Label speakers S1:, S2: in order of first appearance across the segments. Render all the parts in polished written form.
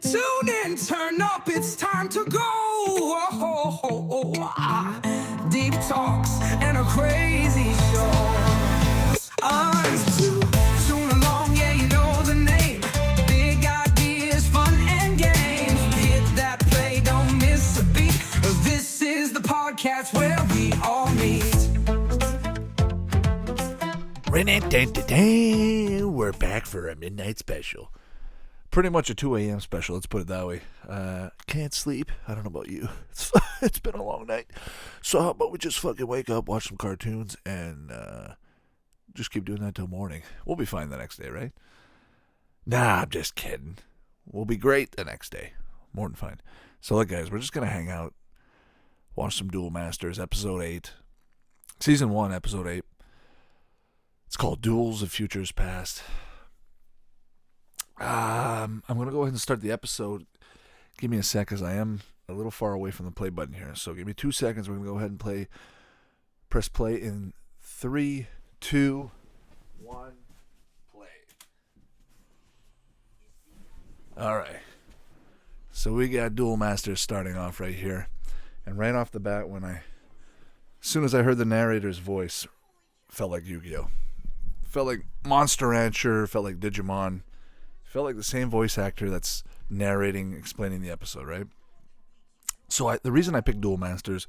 S1: Tune in, turn up, it's time to go. Deep talks and a crazy show. It's Toon Along, yeah, you know the name. Big ideas, fun and games. Hit that play, don't miss a beat. This is the podcast where we all meet.
S2: We're back for a midnight special. Pretty much a 2 a.m. special, let's put it that way. Can't sleep. I don't know about you. It's been a long night. So how about we just fucking wake up, watch some cartoons, and just keep doing that till morning. We'll be fine the next day, right? Nah, I'm just kidding. We'll be great the next day. More than fine. So look, guys, we're just going to hang out, watch some Duel Masters, episode 8. Season 1, episode 8. It's called Duels of Futures Past. I'm going to go ahead and start the episode. Give me a sec, because I am a little far away from the play button here. So give me 2 seconds. We're going to go ahead and press play in 3, 2, 1, play. All right. So we got Duel Masters starting off right here. And right off the bat, as soon as I heard the narrator's voice, felt like Yu-Gi-Oh! Felt like Monster Rancher, felt like Digimon. Felt like the same voice actor that's narrating, explaining the episode, right? So the reason I picked Duel Masters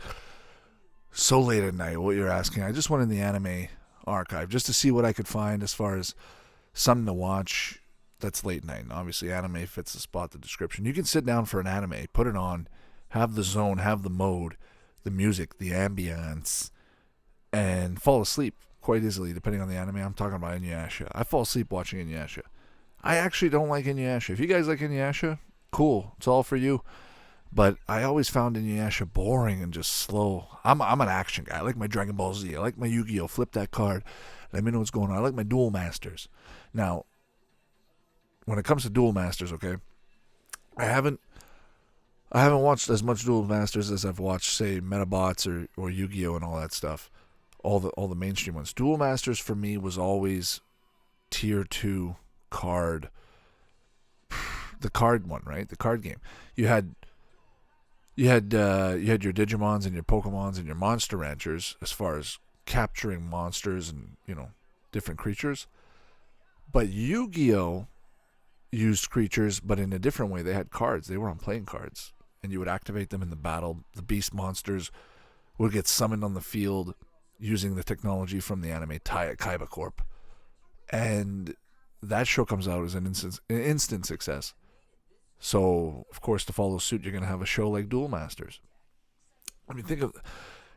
S2: so late at night, what you're asking, I just went in the anime archive just to see what I could find as far as something to watch that's late night. And obviously, anime fits the spot, the description. You can sit down for an anime, put it on, have the zone, have the mode, the music, the ambience, and fall asleep quite easily, depending on the anime. I'm talking about Inuyasha. I fall asleep watching Inuyasha. I actually don't like Inuyasha. If you guys like Inuyasha, cool. It's all for you. But I always found Inuyasha boring and just slow. I'm an action guy. I like my Dragon Ball Z. I like my Yu-Gi-Oh! Flip that card. Let me know what's going on. I like my Duel Masters. Now, when it comes to Duel Masters, okay, I haven't watched as much Duel Masters as I've watched, say, Metabots or Yu-Gi-Oh! And all that stuff. All the mainstream ones. Duel Masters for me was always tier 2 card. The card one, right? The card game. You had your Digimons and your Pokemons and your Monster Ranchers as far as capturing monsters and, different creatures. But Yu-Gi-Oh! Used creatures, but in a different way. They had cards. They were on playing cards. And you would activate them in the battle. The beast monsters would get summoned on the field using the technology from the anime Kaiba Corp. And that show comes out as an instant success. So, of course, to follow suit, you're going to have a show like Duel Masters. I mean, think of,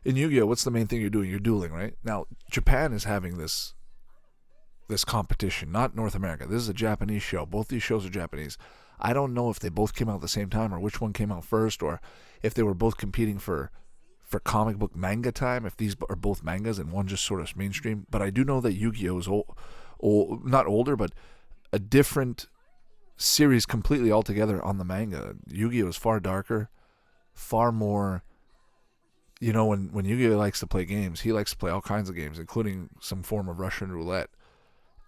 S2: in Yu-Gi-Oh!, what's the main thing you're doing? You're dueling, right? Now, Japan is having this competition, not North America. This is a Japanese show. Both these shows are Japanese. I don't know if they both came out at the same time or which one came out first, or if they were both competing for comic book manga time, if these are both mangas and one just sort of mainstream. But I do know that Yu-Gi-Oh! Is not older, but a different series completely altogether on the manga. Yu-Gi-Oh! Is far darker, far more, when Yu-Gi-Oh! Likes to play games, he likes to play all kinds of games, including some form of Russian roulette.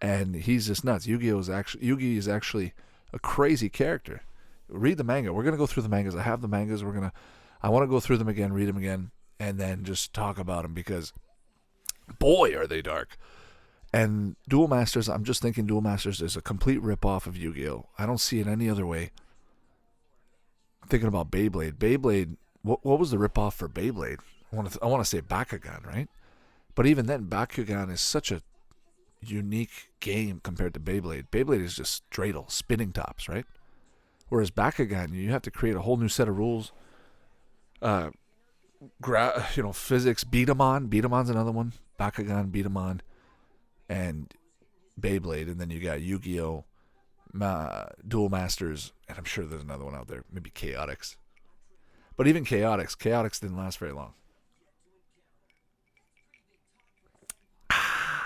S2: And he's just nuts. Yugi is actually a crazy character. Read the manga. We're going to go through the mangas. I have the mangas. I want to go through them again, read them again, and then just talk about them because, boy, are they dark. And Duel Masters, I'm just thinking Duel Masters is a complete rip-off of Yu-Gi-Oh! I don't see it any other way. I'm thinking about Beyblade. Beyblade, what was the rip-off for Beyblade? I want to say Bakugan, right? But even then, Bakugan is such a unique game compared to Beyblade. Beyblade is just dreidel, spinning tops, right? Whereas Bakugan, you have to create a whole new set of rules. Physics. Beat-em-on's another one. Bakugan, Beat-em-on, and Beyblade, and then you got Yu-Gi-Oh!, Duel Masters, and I'm sure there's another one out there, maybe Chaotix. But even Chaotix didn't last very long.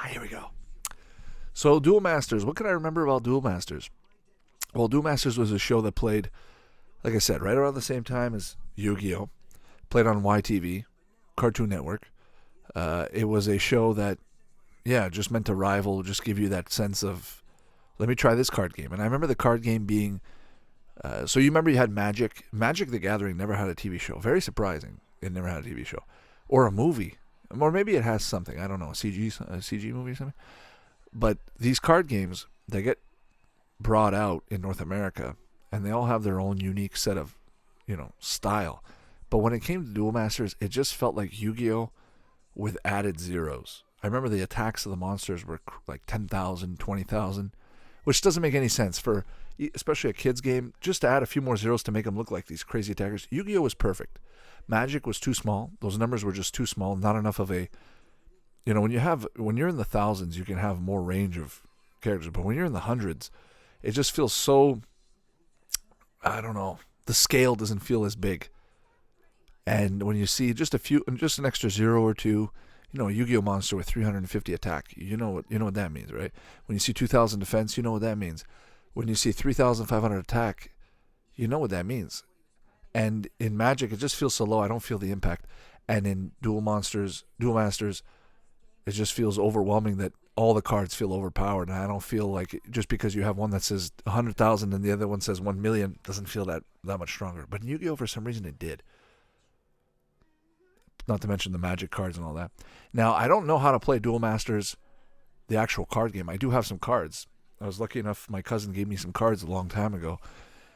S2: Here we go. So Duel Masters, what can I remember about Duel Masters? Well, Duel Masters was a show that played, like I said, right around the same time as Yu-Gi-Oh! Played on YTV, Cartoon Network. It was a show that, just meant to rival, just give you that sense of, let me try this card game. And I remember the card game being So you remember you had Magic. Magic the Gathering never had a TV show. Very surprising. It never had a TV show. Or a movie. Or maybe it has something. I don't know. A CG movie or something. But these card games, they get brought out in North America, and they all have their own unique set of, style. But when it came to Duel Masters, it just felt like Yu-Gi-Oh! With added zeros. I remember the attacks of the monsters were like 10,000, 20,000, which doesn't make any sense for, especially a kid's game, just to add a few more zeros to make them look like these crazy attackers. Yu-Gi-Oh! Was perfect. Magic was too small. Those numbers were just too small. Not enough of a, when you're in the thousands, you can have more range of characters. But when you're in the hundreds, it just feels so, I don't know, the scale doesn't feel as big. And when you see just an extra zero or two, a Yu-Gi-Oh! Monster with 350 attack, you know what that means, right? When you see 2,000 defense, you know what that means. When you see 3,500 attack, you know what that means. And in Magic, it just feels so low. I don't feel the impact. And in Duel Masters, it just feels overwhelming that all the cards feel overpowered. And I don't feel like just because you have one that says 100,000 and the other one says 1 million doesn't feel that much stronger. But in Yu-Gi-Oh! For some reason, it did. Not to mention the Magic cards and all that. Now, I don't know how to play Duel Masters, the actual card game. I do have some cards. I was lucky enough, my cousin gave me some cards a long time ago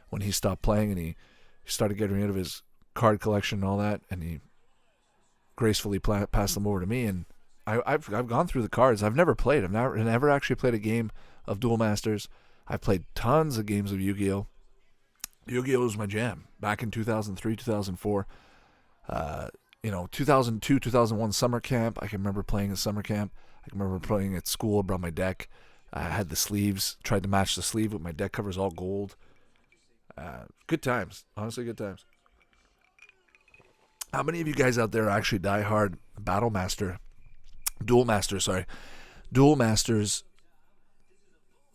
S2: when he stopped playing and he started getting rid of his card collection and all that, and he gracefully passed them over to me. And I've gone through the cards. I've never played. I've never actually played a game of Duel Masters. I've played tons of games of Yu-Gi-Oh! Yu-Gi-Oh! Was my jam back in 2003, 2004. 2002, 2001 summer camp. I can remember playing at summer camp. I can remember playing at school. I brought my deck. I had the sleeves. Tried to match the sleeve with my deck covers all gold. Good times. Honestly, good times. How many of you guys out there are actually diehard Duel Masters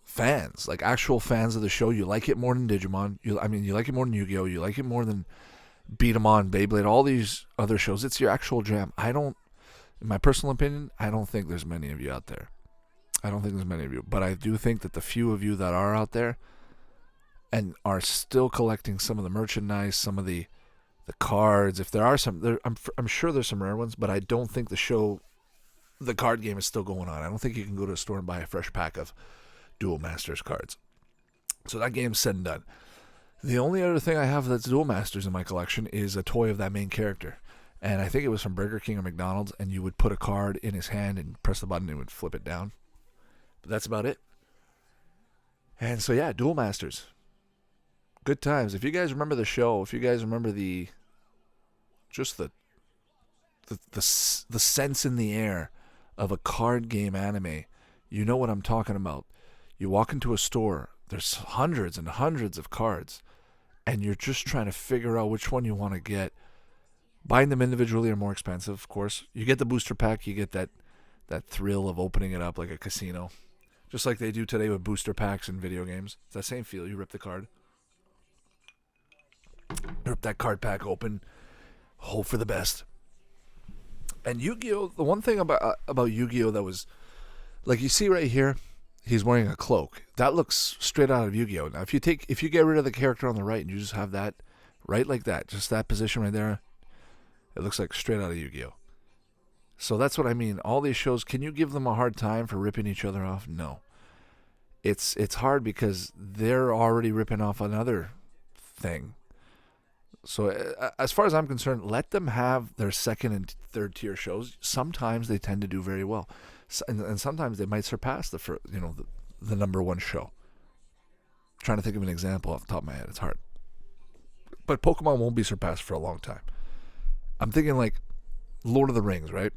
S2: fans? Like actual fans of the show. You like it more than Digimon. You like it more than Yu-Gi-Oh! You like it more than Beat 'em on, Beyblade, all these other shows. It's your actual jam. In my personal opinion, I don't think there's many of you out there. I don't think there's many of you. But I do think that the few of you that are out there and are still collecting some of the merchandise, some of the cards, if there are some, I'm sure there's some rare ones, but I don't think the card game is still going on. I don't think you can go to a store and buy a fresh pack of Duel Masters cards. So that game's said and done. The only other thing I have that's Duel Masters in my collection is a toy of that main character. And I think it was from Burger King or McDonald's, and you would put a card in his hand and press the button and it would flip it down. But that's about it. And so yeah, Duel Masters. Good times. If you guys remember the show, if you guys remember the sense in the air of a card game anime, you know what I'm talking about. You walk into a store, there's hundreds and hundreds of cards, and you're just trying to figure out which one you want to get. Buying them individually are more expensive, of course. You get the booster pack, you get that thrill of opening it up like a casino. Just like they do today with booster packs in video games. It's that same feel. You rip the card. Rip that card pack open. Hope for the best. And Yu-Gi-Oh! The one thing about Yu-Gi-Oh! That was, like you see right here, he's wearing a cloak. That looks straight out of Yu-Gi-Oh! Now, if you get rid of the character on the right and you just have that right like that, just that position right there, it looks like straight out of Yu-Gi-Oh! So that's what I mean. All these shows, can you give them a hard time for ripping each other off? No. It's hard because they're already ripping off another thing. So as far as I'm concerned, let them have their second and third tier shows. Sometimes they tend to do very well, and sometimes they might surpass the number one show. I'm trying to think of an example off the top of my head. It's hard, but Pokemon won't be surpassed for a long time. I'm thinking like Lord of the Rings, right?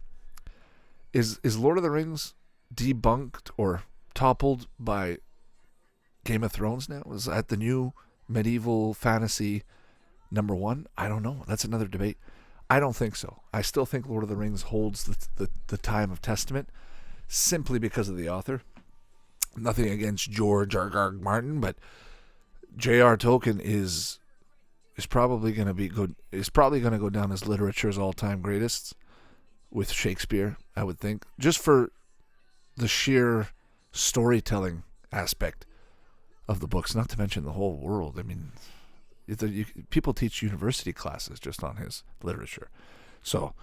S2: Is Lord of the Rings debunked or toppled by Game of Thrones now? Is that the new medieval fantasy number one? I don't know. That's another debate. I don't think so. I still think Lord of the Rings holds the time of testament simply because of the author. Nothing against George R.R. Martin, but J.R. Tolkien is probably going to be good. Is probably going to go down as literature's all-time greatest with Shakespeare, I would think, just for the sheer storytelling aspect of the books, not to mention the whole world. I mean, People teach university classes just on his literature. So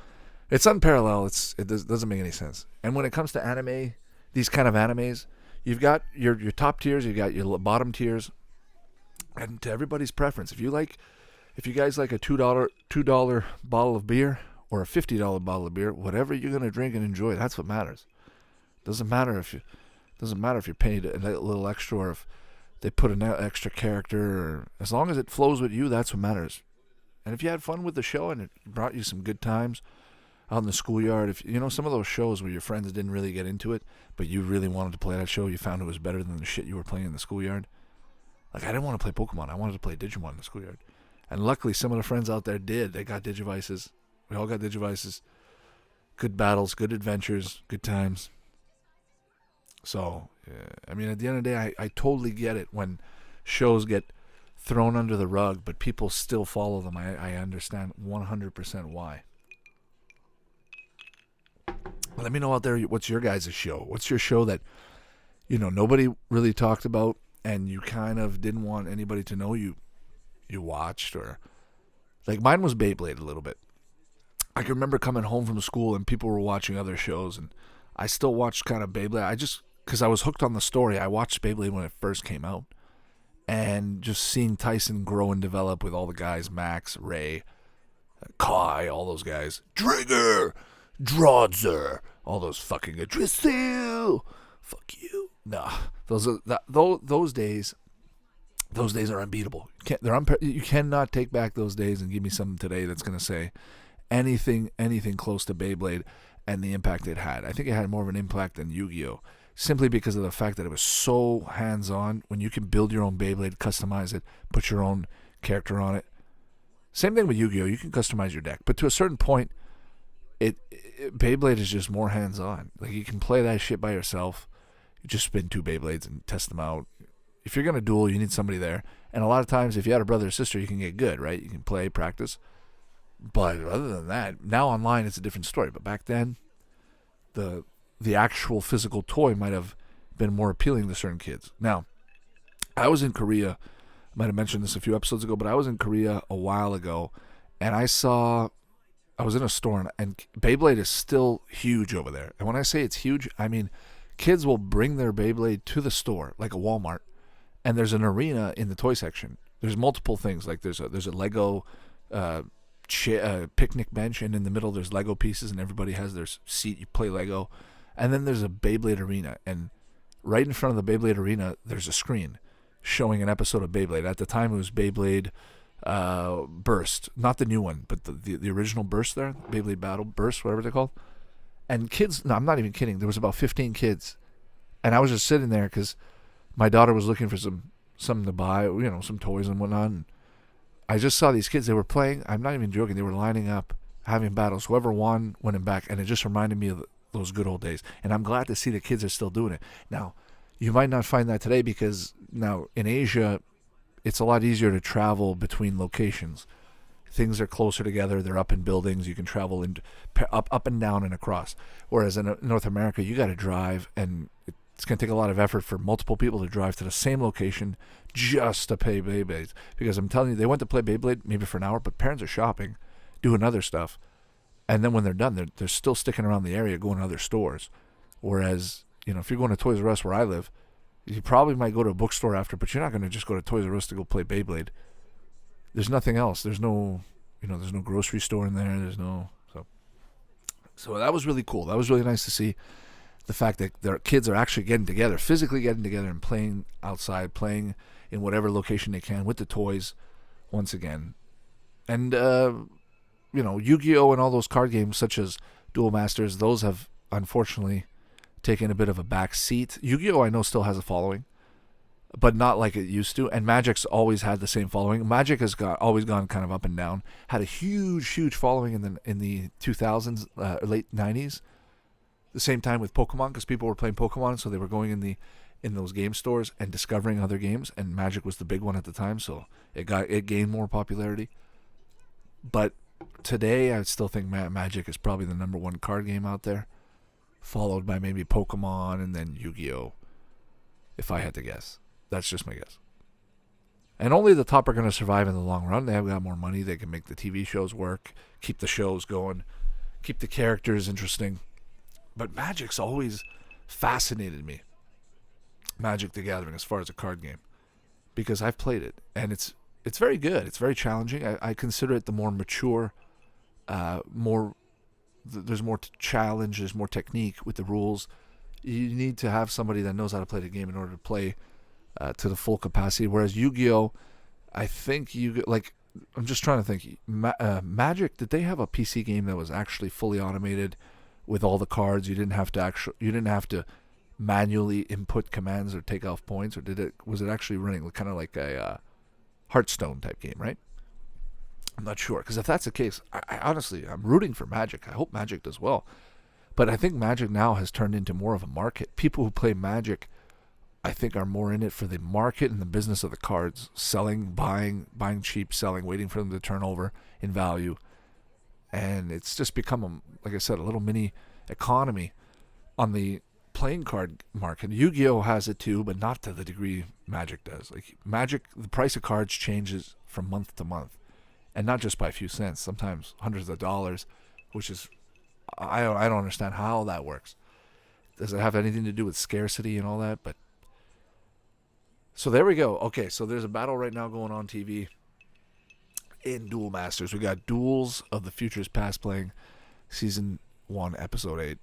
S2: it's unparalleled. It doesn't make any sense. And when it comes to anime, these kind of animes, you've got your top tiers, you've got your bottom tiers, and to everybody's preference. If you guys like a $2 bottle of beer or a $50 bottle of beer, whatever you're gonna drink and enjoy, that's what matters. Doesn't matter if you're paid a little extra or if they put an extra character, or as long as it flows with you, that's what matters. And if you had fun with the show and it brought you some good times out in the schoolyard, if you know some of those shows where your friends didn't really get into it, but you really wanted to play that show, you found it was better than the shit you were playing in the schoolyard. Like, I didn't want to play Pokemon, I wanted to play Digimon in the schoolyard. And luckily some of the friends out there did. They got Digivices. We all got Digivices. Good battles, good adventures, good times. So, I mean, at the end of the day, I totally get it when shows get thrown under the rug, but people still follow them. I understand 100% why. Let me know out there, what's your guys' show? What's your show that, nobody really talked about and you kind of didn't want anybody to know you watched? Or, like, mine was Beyblade a little bit. I can remember coming home from school and people were watching other shows, and I still watched kind of Beyblade. Because I was hooked on the story, I watched Beyblade when it first came out. And just seeing Tyson grow and develop with all the guys, Max, Ray, Kai, all those guys, Drigger, Drodzer, all those fucking Drisil, fuck you. Nah, those days are unbeatable. You cannot take back those days and give me something today that's gonna say anything close to Beyblade and the impact it had. I think it had more of an impact than Yu-Gi-Oh! Simply because of the fact that it was so hands-on. When you can build your own Beyblade, customize it, put your own character on it. Same thing with Yu-Gi-Oh! You can customize your deck, but to a certain point, Beyblade is just more hands-on. Like, you can play that shit by yourself. You just spin 2 Beyblades and test them out. If you're gonna duel, you need somebody there. And a lot of times, if you had a brother or sister, you can get good, right? You can play, practice. But other than that, now online it's a different story. But back then, the actual physical toy might have been more appealing to certain kids. Now, I was in Korea. I might have mentioned this a few episodes ago, but I was in Korea a while ago, and I was in a store, and Beyblade is still huge over there. And when I say it's huge, I mean kids will bring their Beyblade to the store, like a Walmart, and there's an arena in the toy section. There's multiple things, like there's a Lego picnic bench, and in the middle there's Lego pieces, and everybody has their seat. You play Lego. And then there's a Beyblade arena, and right in front of the Beyblade arena, there's a screen showing an episode of Beyblade. At the time, it was Beyblade Burst, not the new one, but the original Burst there, Beyblade Battle Burst, whatever they're called. And kids, no, I'm not even kidding, there was about 15 kids, and I was just sitting there because my daughter was looking for something to buy, some toys and whatnot, and I just saw these kids, they were playing, I'm not even joking, they were lining up, having battles. Whoever won went in back, and it just reminded me of those good old days. And I'm glad to see the kids are still doing it. Now, you might not find that today because now in Asia, it's a lot easier to travel between locations. Things are closer together. They're up in buildings. You can travel up and down and across. Whereas in North America, you got to drive, and it's going to take a lot of effort for multiple people to drive to the same location just to play Beyblades. Because I'm telling you, they went to play Beyblade maybe for an hour, but parents are shopping, doing other stuff. And then when they're done, they're still sticking around the area, going to other stores. Whereas, if you're going to Toys R Us where I live, you probably might go to a bookstore after, but you're not going to just go to Toys R Us to go play Beyblade. There's nothing else. There's no, there's no grocery store in there. There's no, so that was really cool. That was really nice to see the fact that their kids are actually getting together, physically getting together and playing outside, playing in whatever location they can with the toys once again. And, Yu-Gi-Oh! And all those card games such as Duel Masters, those have unfortunately taken a bit of a back seat. Yu-Gi-Oh! I know still has a following, but not like it used to. And Magic's always had the same following. Magic has always gone kind of up and down. Had a huge following in the 2000s, late 90s. The same time with Pokemon, because people were playing Pokemon, so they were going in those game stores and discovering other games. And Magic was the big one at the time, so it gained more popularity. But today, I still think Magic is probably the number one card game out there, followed by maybe Pokemon and then Yu-Gi-Oh! If I had to guess. That's just my guess. And only the top are going to survive in the long run. They have got more money. They can make the TV shows work, keep the shows going, keep the characters interesting. But Magic's always fascinated me. Magic the Gathering, as far as a card game, because I've played it, and it's very good. It's very challenging. I consider it the more mature, there's more challenge, there's more technique with the rules. You need to have somebody that knows how to play the game in order to play to the full capacity. Whereas Yu-Gi-Oh, I think I'm just trying to think. Magic, did they have a PC game that was actually fully automated with all the cards? You didn't have to manually input commands or take off points, or was it actually running kind of like a Hearthstone type game, right? I'm not sure, because if that's the case, I honestly, I'm rooting for Magic. I hope Magic does well. But I think Magic now has turned into more of a market. People who play Magic, I think, are more in it for the market and the business of the cards. Selling, buying cheap, selling, waiting for them to turn over in value. And it's just become, like I said, a little mini economy on the playing card market. Yu-Gi-Oh has it too, but not to the degree Magic does. Like Magic, the price of cards changes from month to month. And not just by a few cents, sometimes hundreds of dollars, which is, I don't understand how that works. Does it have anything to do with scarcity and all that? But so there we go. Okay, so there's a battle right now going on TV in Duel Masters. We got Duels of the Futures Past playing Season 1, Episode 8.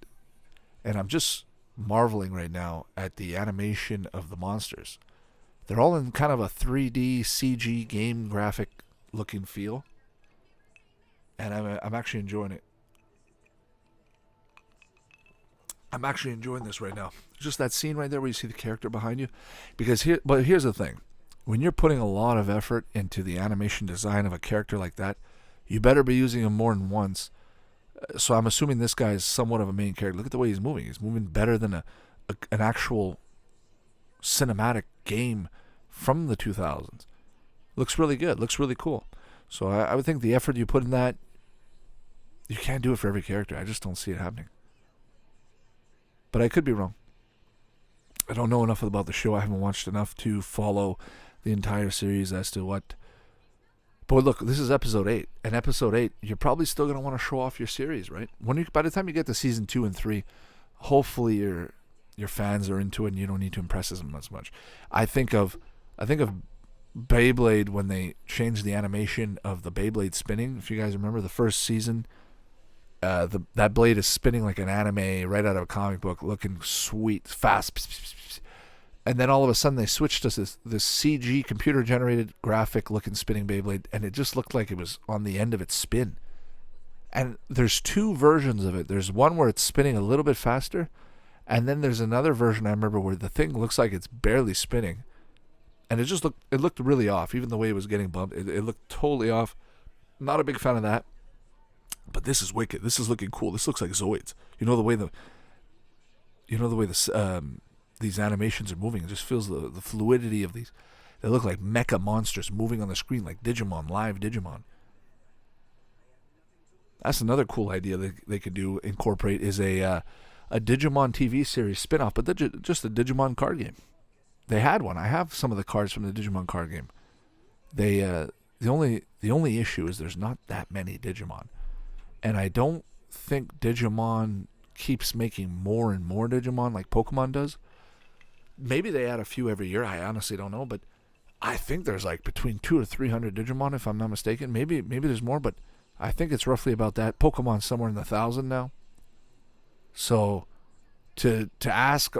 S2: And I'm just marveling right now at the animation of the monsters. They're all in kind of a 3D CG game graphic looking feel, and I'm actually enjoying it. I'm actually enjoying this right now. Just that scene right there where you see the character behind you. But here's the thing. When you're putting a lot of effort into the animation design of a character like that, you better be using him more than once. So I'm assuming this guy is somewhat of a main character. Look at the way he's moving. He's moving better than an actual cinematic game from the 2000s. Looks really good. Looks really cool. So I would think the effort you put in that, you can't do it for every character. I just don't see it happening. But I could be wrong. I don't know enough about the show. I haven't watched enough to follow the entire series as to what. But look, this is episode 8. And episode 8, you're probably still going to want to show off your series, right? By the time you get to season 2 and 3, hopefully your fans are into it and you don't need to impress them as much. I think of Beyblade when they changed the animation of the Beyblade spinning. If you guys remember the first season, that blade is spinning like an anime right out of a comic book, looking sweet, fast. And then all of a sudden they switched to this CG computer generated graphic looking spinning Beyblade, and it just looked like it was on the end of its spin. And there's 2 versions of it. There's one where it's spinning a little bit faster, and then there's another version I remember where the thing looks like it's barely spinning. And it looked really off, even the way it was getting bumped. It looked totally off. Not a big fan of that. But this is wicked. This is looking cool. This looks like Zoids. You know the way these animations are moving. It just feels the fluidity of these. They look like mecha monsters moving on the screen, like Digimon, live Digimon. That's another cool idea they could incorporate is a Digimon TV series spinoff, but just a Digimon card game. They had one. I have some of the cards from the Digimon card game. The only issue is there's not that many Digimon, and I don't think Digimon keeps making more and more Digimon like Pokemon does. Maybe they add a few every year. I honestly don't know, but I think there's like between 200 or 300 Digimon, if I'm not mistaken. Maybe there's more, but I think it's roughly about that. Pokemon's somewhere in the 1,000 now. So to ask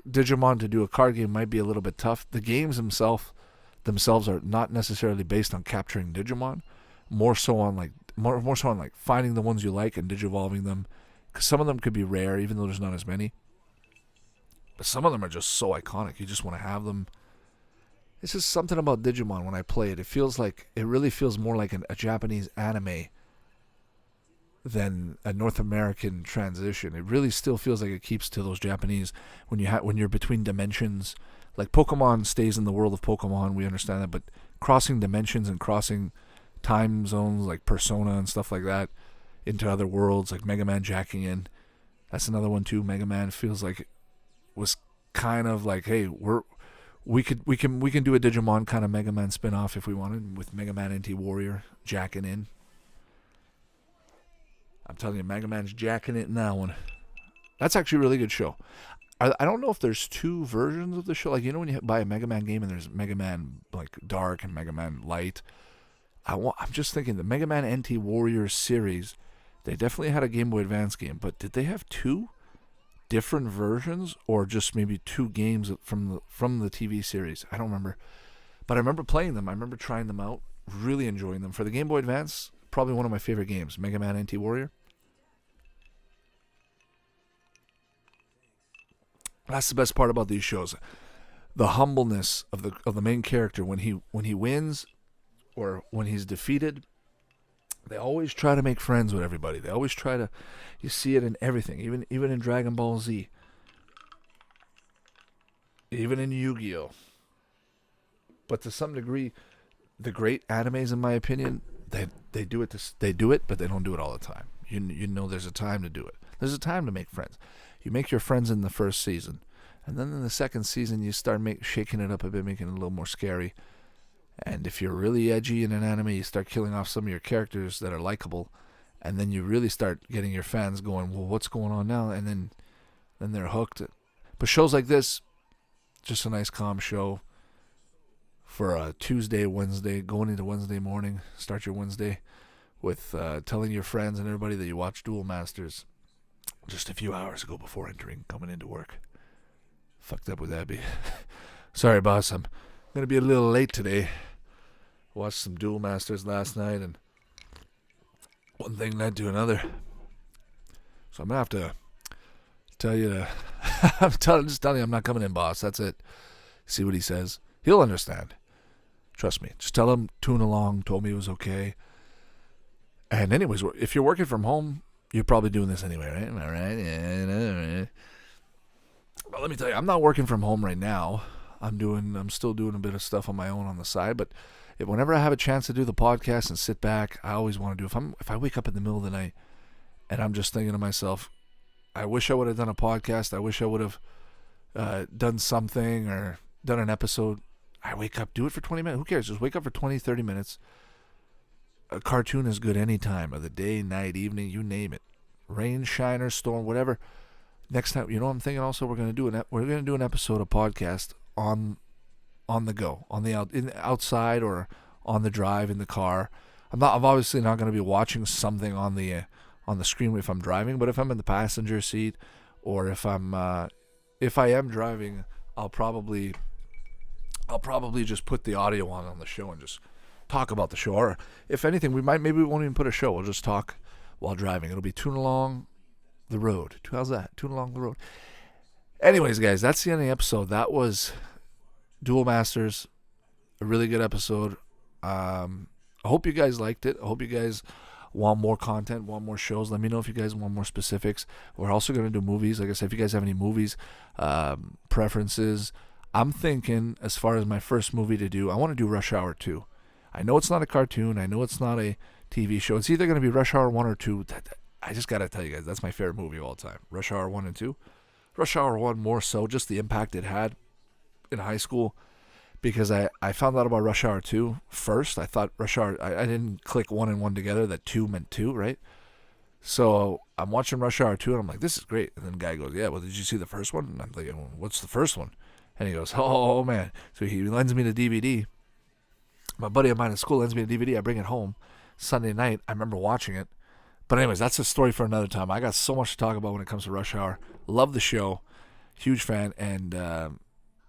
S2: Digimon to do a card game might be a little bit tough. The games themselves are not necessarily based on capturing Digimon, more so on like finding the ones you like and digivolving them. Because some of them could be rare, even though there's not as many. But some of them are just so iconic. You just want to have them. It's just something about Digimon when I play it. It really feels more like a Japanese anime than a North American transition. It really still feels like it keeps to those Japanese when you're between dimensions. Like Pokemon stays in the world of Pokemon, we understand that, but crossing dimensions and crossing time zones like Persona and stuff like that into other worlds, like Mega Man jacking in. That's another one too. Mega Man feels like it was kind of like, hey, we're We can do a Digimon kind of Mega Man spin-off if we wanted, with Mega Man NT Warrior jacking in. I'm telling you, Mega Man's jacking it in that one. That's actually a really good show. I don't know if there's two versions of the show. Like, you know when you buy a Mega Man game and there's Mega Man like Dark and Mega Man Light. I'm just thinking the Mega Man NT Warrior series, they definitely had a Game Boy Advance game, but did they have two different versions or just maybe two games from the TV series? I don't remember. But I remember playing them. I remember trying them out, really enjoying them. For the Game Boy Advance, probably one of my favorite games, Mega Man NT Warrior. That's the best part about these shows. The humbleness of the main character when he wins or when he's defeated. They always try to make friends with everybody. They always try to. You see it in everything, even in Dragon Ball Z, even in Yu-Gi-Oh. But to some degree, the great animes, in my opinion, they do it, but they don't do it all the time. You know, there's a time to do it. There's a time to make friends. You make your friends in the first season, and then in the second season you start shaking it up a bit, making it a little more scary. And if you're really edgy in an anime, you start killing off some of your characters that are likable, and then you really start getting your fans going, well, what's going on now? And then they're hooked. But shows like this, just a nice calm show for a Tuesday, Wednesday, going into Wednesday morning. Start your Wednesday with telling your friends and everybody that you watch Duel Masters just a few hours ago before coming into work. Fucked up with that be. Sorry, boss, I'm going to be a little late today. Watched some Duel Masters last night, and one thing led to another. So I'm going to have to tell you to... just telling you I'm not coming in, boss. That's it. See what he says. He'll understand. Trust me. Just tell him Toon Along told me it was okay. And anyways, if you're working from home, you're probably doing this anyway, right? Am I right? Yeah. But let me tell you, I'm not working from home right now. I'm still doing a bit of stuff on my own on the side, but whenever I have a chance to do the podcast and sit back, I always want to do. If I wake up in the middle of the night and I'm just thinking to myself, I wish I would have done a podcast. I wish I would have done something or done an episode. I wake up, do it for 20 minutes. Who cares? Just wake up for 20, 30 minutes. A cartoon is good any time of the day, night, evening, you name it. Rain, shine, or storm, whatever. Next time, you know what I'm thinking also? We're going to do an episode of podcast on the go, outside or on the drive in the car. I'm obviously not going to be watching something on the screen if I'm driving, but if I'm in the passenger seat or if I am driving, I'll probably just put the audio on the show and just talk about the show. Or if anything, maybe we won't even put a show. We'll just talk while driving. It'll be Toon Along the Road. How's that? Toon Along the Road. Anyways, guys, that's the end of the episode. That was Duel Masters. A really good episode. I hope you guys liked it. I hope you guys want more content, want more shows. Let me know if you guys want more specifics. We're also going to do movies. Like I said, if you guys have any movies, preferences, I'm thinking as far as my first movie to do, I want to do Rush Hour 2. I know it's not a cartoon. I know it's not a TV show. It's either going to be Rush Hour 1 or 2. I just got to tell you guys, that's my favorite movie of all time. Rush Hour 1 and 2. Rush Hour 1 more so, just the impact it had in high school, because I found out about Rush Hour 2 first. I thought Rush Hour, I didn't click 1 and 1 together, that 2 meant 2, right? So I'm watching Rush Hour 2 and I'm like, this is great. And then the guy goes, yeah, well, did you see the first one? And I'm thinking, well, what's the first one? And he goes, oh man. So he lends me the DVD. My buddy of mine at school lends me the DVD. I bring it home Sunday night. I remember watching it. But anyways, that's a story for another time. I got so much to talk about when it comes to Rush Hour. Love the show. Huge fan. And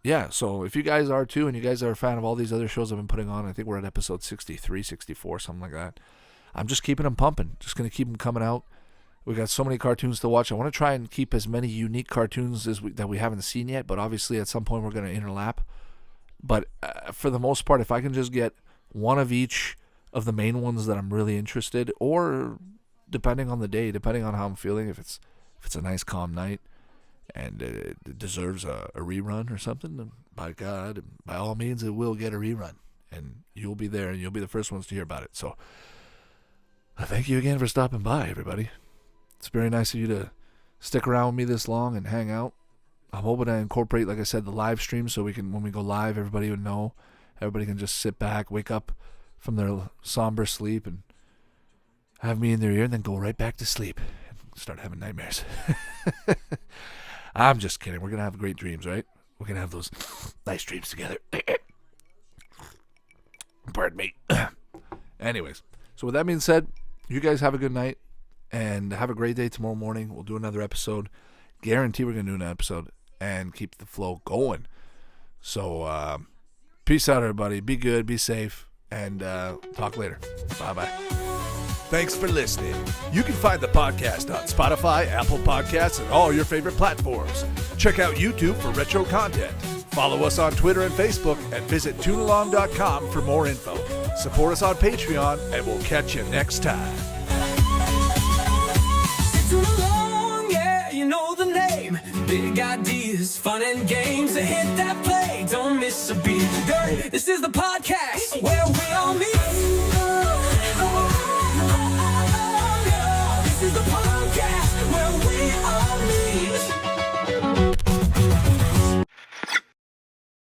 S2: yeah, so if you guys are too, and you guys are a fan of all these other shows I've been putting on, I think we're at episode 63, 64, something like that. I'm just keeping them pumping. Just going to keep them coming out. We got so many cartoons to watch. I want to try and keep as many unique cartoons that we haven't seen yet, but obviously at some point we're going to interlap. But for the most part, if I can just get one of each of the main ones that I'm really interested, or depending on the day, depending on how I'm feeling, if it's a nice calm night and it deserves a rerun or something, then by God, by all means, it will get a rerun. And you'll be there, and you'll be the first ones to hear about it. So thank you again for stopping by, everybody. It's very nice of you to stick around with me this long and hang out. I'm hoping to incorporate, like I said, the live stream so when we go live, everybody would know. Everybody can just sit back, wake up from their somber sleep, and have me in their ear, and then go right back to sleep and start having nightmares. I'm just kidding. We're going to have great dreams, right? We're going to have those nice dreams together. Pardon me. Anyways, so with that being said, you guys have a good night and have a great day tomorrow morning. We'll do another episode. Guarantee we're going to do an episode and keep the flow going. So, peace out, everybody. Be good, be safe, and talk later. Bye-bye.
S3: Thanks for listening. You can find the podcast on Spotify, Apple Podcasts, and all your favorite platforms. Check out YouTube for retro content. Follow us on Twitter and Facebook, and visit toonalong.com for more info. Support us on Patreon, and we'll catch you next time.
S1: Toon Along, yeah, you know the name. Big ideas, fun and games. So hit that play, don't miss a beat. This is the podcast where we all meet.